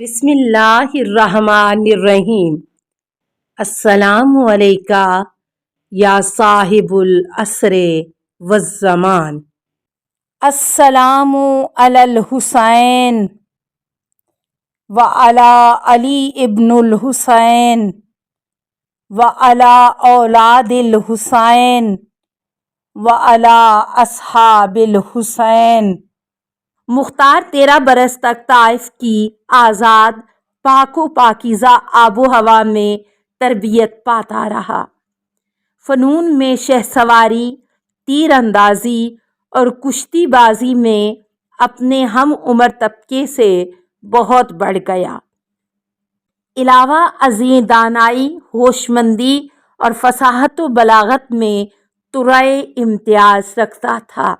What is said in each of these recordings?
بسم اللہ الرحمن الرحیم۔ السلام علیکہ یا صاحب العصر والزمان۔ السلام علی الحسین وعلی علی ابن الحسین وعلی اولاد الحسین وعلی اصحاب الحسین۔ مختار 13 برس تک طائف کی آزاد پاک و پاکیزہ آب و ہوا میں تربیت پاتا رہا۔ فنون میں شہ سواری، تیر اندازی اور کشتی بازی میں اپنے ہم عمر طبقے سے بہت بڑھ گیا۔ علاوہ ازیں دانائی، ہوشمندی اور فصاحت و بلاغت میں طرۂ امتیاز رکھتا تھا۔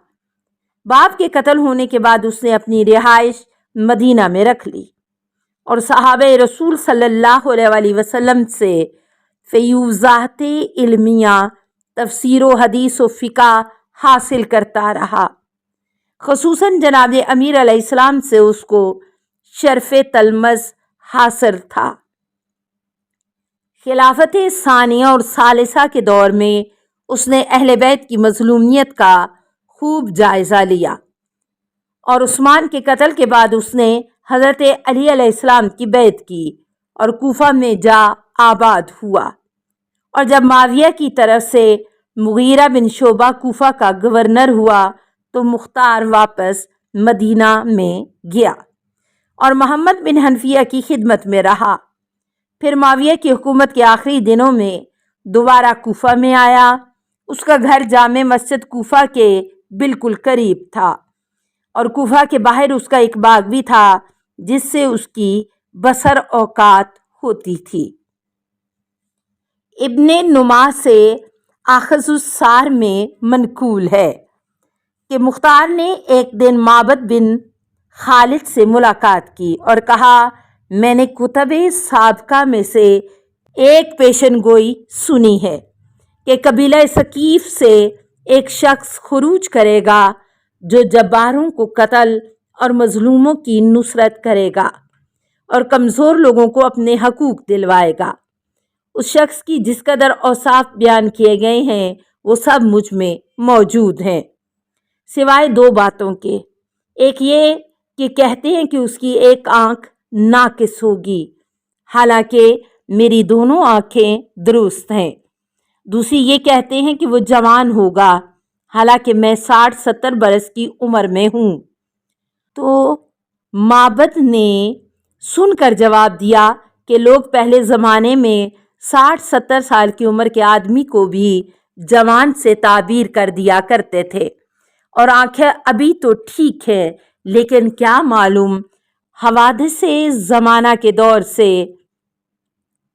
باپ کے قتل ہونے کے بعد اس نے اپنی رہائش مدینہ میں رکھ لی اور صحابہ رسول صلی اللہ علیہ وآلہ وسلم سے فیوضات علمیہ، تفسیر و حدیث و فقہ حاصل کرتا رہا۔ خصوصاً جناب امیر علیہ السلام سے اس کو شرف تلمذ حاصل تھا۔ خلافت ثانیہ اور ثالثہ کے دور میں اس نے اہل بیت کی مظلومیت کا خوب جائزہ لیا اور عثمان کے قتل کے بعد اس نے حضرت علی علیہ السلام کی بیعت کی اور کوفہ میں جا آباد ہوا، اور جب معاویہ کی طرف سے مغیرہ بن شعبہ کوفہ کا گورنر ہوا تو مختار واپس مدینہ میں گیا اور محمد بن حنفیہ کی خدمت میں رہا۔ پھر معاویہ کی حکومت کے آخری دنوں میں دوبارہ کوفہ میں آیا۔ اس کا گھر جامع مسجد کوفہ کے بالکل قریب تھا اور کوفہ کے باہر اس کا ایک باغ بھی تھا جس سے اس کی بسر اوقات ہوتی تھی۔ ابن نما سے آخذ السار میں منقول ہے کہ مختار نے ایک دن معبد بن خالد سے ملاقات کی اور کہا، میں نے کتب سابقہ میں سے ایک پیشن گوئی سنی ہے کہ قبیلہ ثقیف سے ایک شخص خروج کرے گا جو جباروں کو قتل اور مظلوموں کی نصرت کرے گا اور کمزور لوگوں کو اپنے حقوق دلوائے گا۔ اس شخص کی جس قدر اوصاف بیان کیے گئے ہیں وہ سب مجھ میں موجود ہیں، سوائے 2 باتوں کے۔ ایک یہ کہ کہتے ہیں کہ اس کی ایک آنکھ ناقص ہوگی، حالانکہ میری دونوں آنکھیں درست ہیں۔ دوسری یہ کہتے ہیں کہ وہ جوان ہوگا، حالانکہ میں 60-70 برس کی عمر میں ہوں۔ تو معبد نے سن کر جواب دیا کہ لوگ پہلے زمانے میں 60-70 سال کی عمر کے آدمی کو بھی جوان سے تعبیر کر دیا کرتے تھے، اور آنکھیں ابھی تو ٹھیک ہے، لیکن کیا معلوم حوادث زمانہ کے دور سے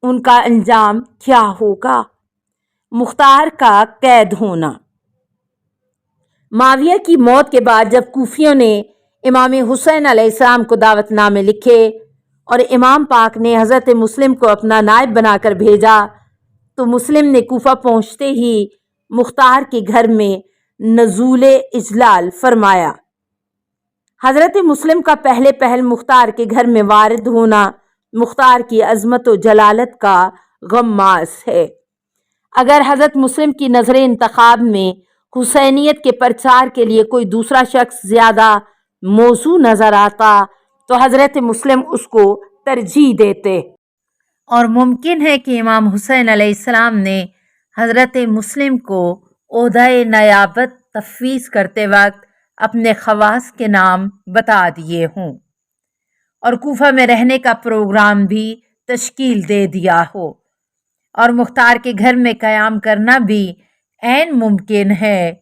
ان کا انجام کیا ہوگا۔ مختار کا قید ہونا۔ معاویہ کی موت کے بعد جب کوفیوں نے امام حسین علیہ السلام کو دعوت نامے لکھے اور امام پاک نے حضرت مسلم کو اپنا نائب بنا کر بھیجا تو مسلم نے کوفہ پہنچتے ہی مختار کے گھر میں نزول اجلال فرمایا۔ حضرت مسلم کا پہل مختار کے گھر میں وارد ہونا مختار کی عظمت و جلالت کا غماز ہے۔ اگر حضرت مسلم کی نظر انتخاب میں حسینیت کے پرچار کے لیے کوئی دوسرا شخص زیادہ موزوں نظر آتا تو حضرت مسلم اس کو ترجیح دیتے، اور ممکن ہے کہ امام حسین علیہ السلام نے حضرت مسلم کو عہدہ نیابت تفویض کرتے وقت اپنے خواص کے نام بتا دیے ہوں اور کوفہ میں رہنے کا پروگرام بھی تشکیل دے دیا ہو، اور مختار کے گھر میں قیام کرنا بھی عین ممکن ہے،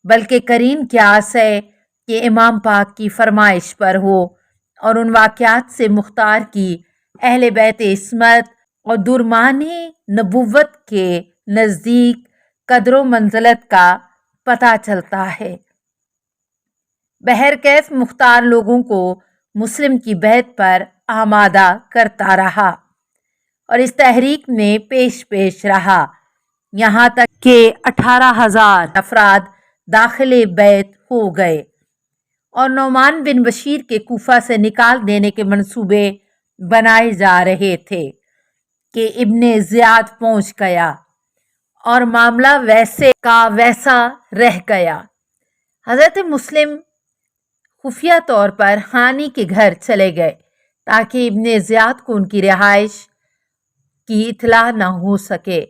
بلکہ قرین قیاس ہے کہ امام پاک کی فرمائش پر ہو اور ان واقعات سے مختار کی اہل بیت عصمت اور درمان نبوت کے نزدیک قدر و منزلت کا پتہ چلتا ہے۔ بہرکیف مختار لوگوں کو مسلم کی بیعت پر آمادہ کرتا رہا اور اس تحریک میں پیش رہا، یہاں تک کہ 18,000 افراد داخل بیت ہو گئے اور نعمان بن بشیر کے کوفہ سے نکال دینے کے منصوبے بنائے جا رہے تھے کہ ابن زیاد پہنچ گیا اور معاملہ ویسے کا ویسا رہ گیا۔ حضرت مسلم خفیہ طور پر ہانی کے گھر چلے گئے تاکہ ابن زیاد کو ان کی رہائش کی اطلاع نہ ہو سکے۔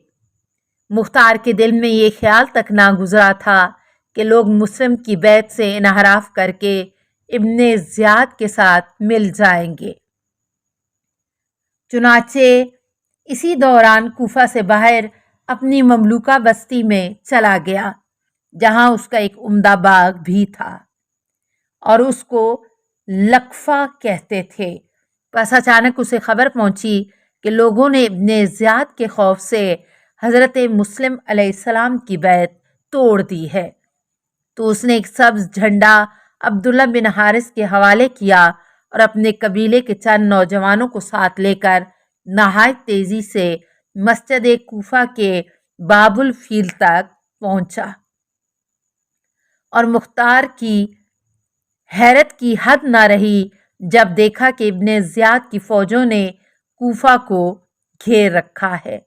مختار کے دل میں یہ خیال تک نہ گزرا تھا کہ لوگ مسلم کی بیعت سے انحراف کر کے ابن زیاد کے ساتھ مل جائیں گے۔ چنانچہ اسی دوران کوفہ سے باہر اپنی مملوکہ بستی میں چلا گیا جہاں اس کا ایک عمدہ باغ بھی تھا اور اس کو لقفہ کہتے تھے۔ بس اچانک اسے خبر پہنچی کہ لوگوں نے ابن زیاد کے خوف سے حضرت مسلم علیہ السلام کی بیعت توڑ دی ہے، تو اس نے ایک سبز جھنڈا عبداللہ بن حارث کے حوالے کیا اور اپنے قبیلے کے چند نوجوانوں کو ساتھ لے کر نہایت تیزی سے مسجد کوفہ کے باب الفیل تک پہنچا، اور مختار کی حیرت کی حد نہ رہی جب دیکھا کہ ابن زیاد کی فوجوں نے کوفہ کو گھیر رکھا ہے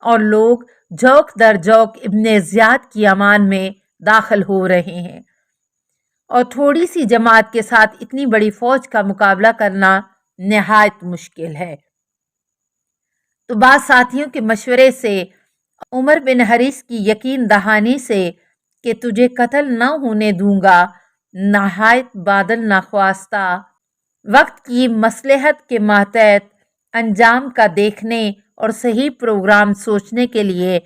اور لوگ جوک در جوک ابن زیاد کی امان میں داخل ہو رہے ہیں، اور تھوڑی سی جماعت کے ساتھ اتنی بڑی فوج کا مقابلہ کرنا نہایت مشکل ہے۔ تو بعض ساتھیوں کے مشورے سے عمر بن حریث کی یقین دہانی سے کہ تجھے قتل نہ ہونے دوں گا، نہایت بادل ناخواستہ وقت کی مصلحت کے ماتحت انجام کا دیکھنے اور صحیح پروگرام سوچنے کے لیے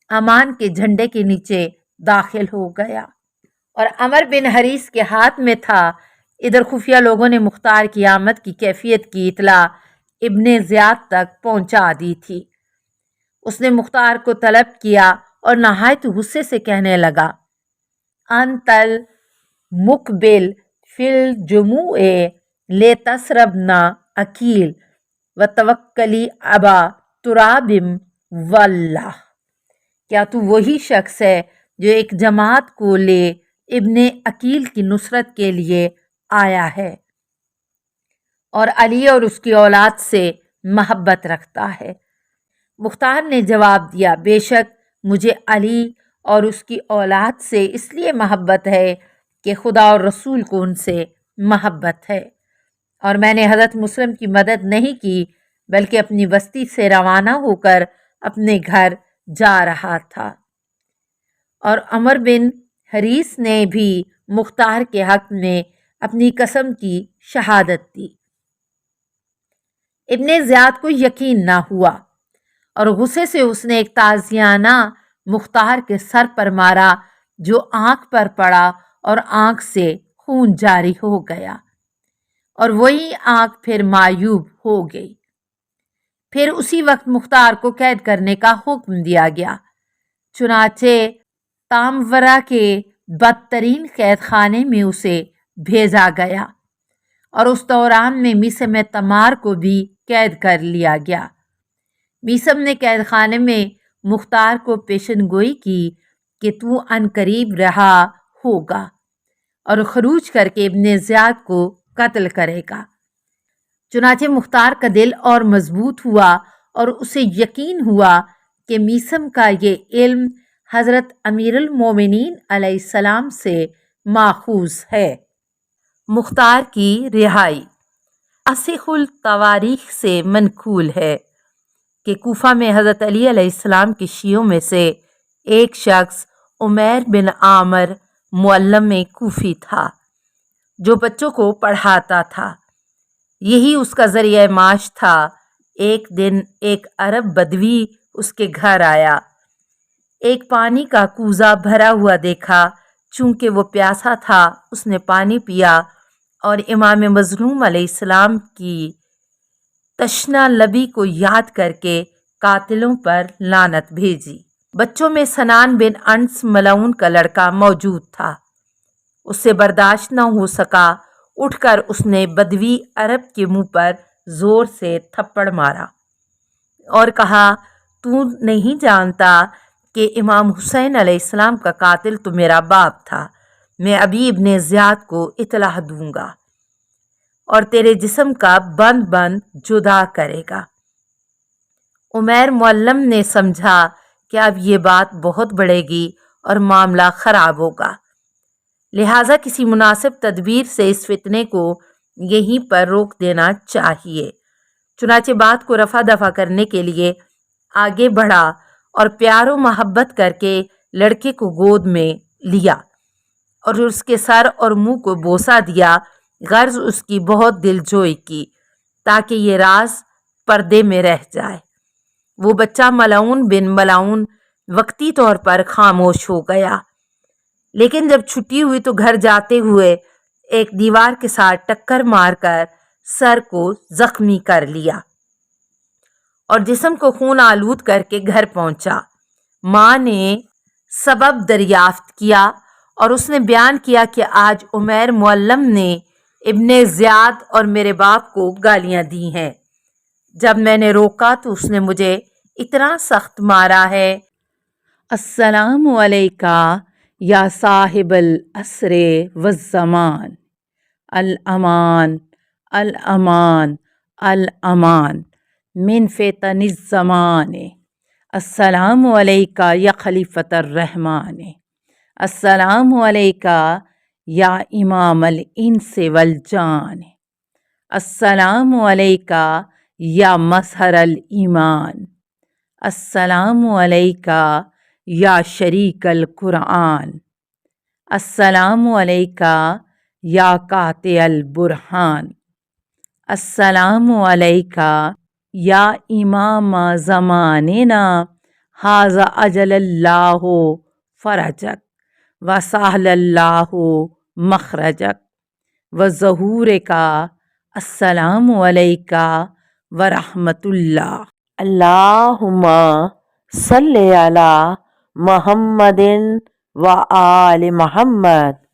امان کے جھنڈے کے نیچے داخل ہو گیا، اور عمر بن حریث کے ہاتھ میں تھا۔ ادھر خفیہ لوگوں نے مختار کی آمد کی کیفیت کی اطلاع ابن زیاد تک پہنچا دی تھی۔ اس نے مختار کو طلب کیا اور نہایت غصے سے کہنے لگا، انت المقبل فی الجموع لتسربنا اکیل وتوکلی ابا تراب واللہ، کیا تو وہی شخص ہے جو ایک جماعت کو لے ابن عقیل کی نصرت کے لیے آیا ہے اور علی اور اس کی اولاد سے محبت رکھتا ہے؟ مختار نے جواب دیا، بے شک مجھے علی اور اس کی اولاد سے اس لیے محبت ہے کہ خدا اور رسول کو ان سے محبت ہے، اور میں نے حضرت مسلم کی مدد نہیں کی بلکہ اپنی بستی سے روانہ ہو کر اپنے گھر جا رہا تھا۔ اور عمر بن حریث نے بھی مختار کے حق میں اپنی قسم کی شہادت دی۔ ابن زیاد کو یقین نہ ہوا اور غصے سے اس نے ایک تازیانہ مختار کے سر پر مارا جو آنکھ پر پڑا اور آنکھ سے خون جاری ہو گیا، اور وہی آنکھ پھر معیوب ہو گئی۔ پھر اسی وقت مختار کو قید کرنے کا حکم دیا گیا، چنانچہ تامورہ کے بدترین قید خانے میں اسے بھیجا گیا، اور اس دوران میں میثم تمار کو بھی قید کر لیا گیا۔ میثم نے قید خانے میں مختار کو پیشن گوئی کی کہ تو ان قریب رہا ہوگا اور خروج کر کے ابن زیاد کو قتل کرے گا۔ چنانچہ مختار کا دل اور مضبوط ہوا اور اسے یقین ہوا کہ میثم کا یہ علم حضرت امیر المومنین علیہ السلام سے ماخوذ ہے۔ مختار کی رہائی اصح التواریخ سے منقول ہے کہ کوفہ میں حضرت علی علیہ السلام کے شیعوں میں سے ایک شخص عمیر بن عامر معلم کوفی تھا جو بچوں کو پڑھاتا تھا، یہی اس کا ذریعہ معاش تھا۔ ایک دن ایک عرب بدوی اس کے گھر آیا، ایک پانی کا کوزہ بھرا ہوا دیکھا، چونکہ وہ پیاسا تھا اس نے پانی پیا اور امام مظلوم علیہ السلام کی تشنہ لبی کو یاد کر کے قاتلوں پر لعنت بھیجی۔ بچوں میں سنان بن انس ملعون کا لڑکا موجود تھا، اس سے برداشت نہ ہو سکا، اٹھ کر اس نے بدوی عرب کے منہ پر زور سے تھپڑ مارا اور کہا، تو نہیں جانتا کہ امام حسین علیہ السلام کا قاتل تو میرا باپ تھا، میں ابھی ابن زیاد کو اطلاع دوں گا۔ اور تیرے جسم کا بند بند جدا کرے گا۔ عمیر معلم نے سمجھا کہ اب یہ بات بہت بڑھے گی اور معاملہ خراب ہوگا، لہٰذا کسی مناسب تدبیر سے اس فتنے کو یہیں پر روک دینا چاہیے۔ چنانچہ بات کو رفع دفع کرنے کے لیے آگے بڑھا اور پیار و محبت کر کے لڑکے کو گود میں لیا اور اس کے سر اور منہ کو بوسہ دیا، غرض اس کی بہت دل جوئی کی تاکہ یہ راز پردے میں رہ جائے۔ وہ بچہ ملعون بن ملعون وقتی طور پر خاموش ہو گیا، لیکن جب چھٹی ہوئی تو گھر جاتے ہوئے ایک دیوار کے ساتھ ٹکر مار کر سر کو زخمی کر لیا اور جسم کو خون آلود کر کے گھر پہنچا۔ ماں نے سبب دریافت کیا اور اس نے بیان کیا کہ آج عمیر معلم نے ابن زیاد اور میرے باپ کو گالیاں دی ہیں۔ جب میں نے روکا تو اس نے مجھے اتنا سخت مارا ہے۔ السلام علیکہ یا صاحب العصر والزمان، الامان الامان الامان من فتن الزمان، السلام علیکہ یا خلیفۃ الرحمن، السلام علیکہ یا امام الانس والجان، السلام علیکہ یا مظہر الایمان، السلام علیکہ یا شریک القرآن، السلام علیکہ یا قاطع البرہان، السلام علیکہ یا امام زماننا، ھذا اجل اللہ فرجک وسہل اللہ مخرجک وظہورک، السلام علیکہ ورحمۃ اللہ۔ اللہم صلی علی محمد و آل محمد۔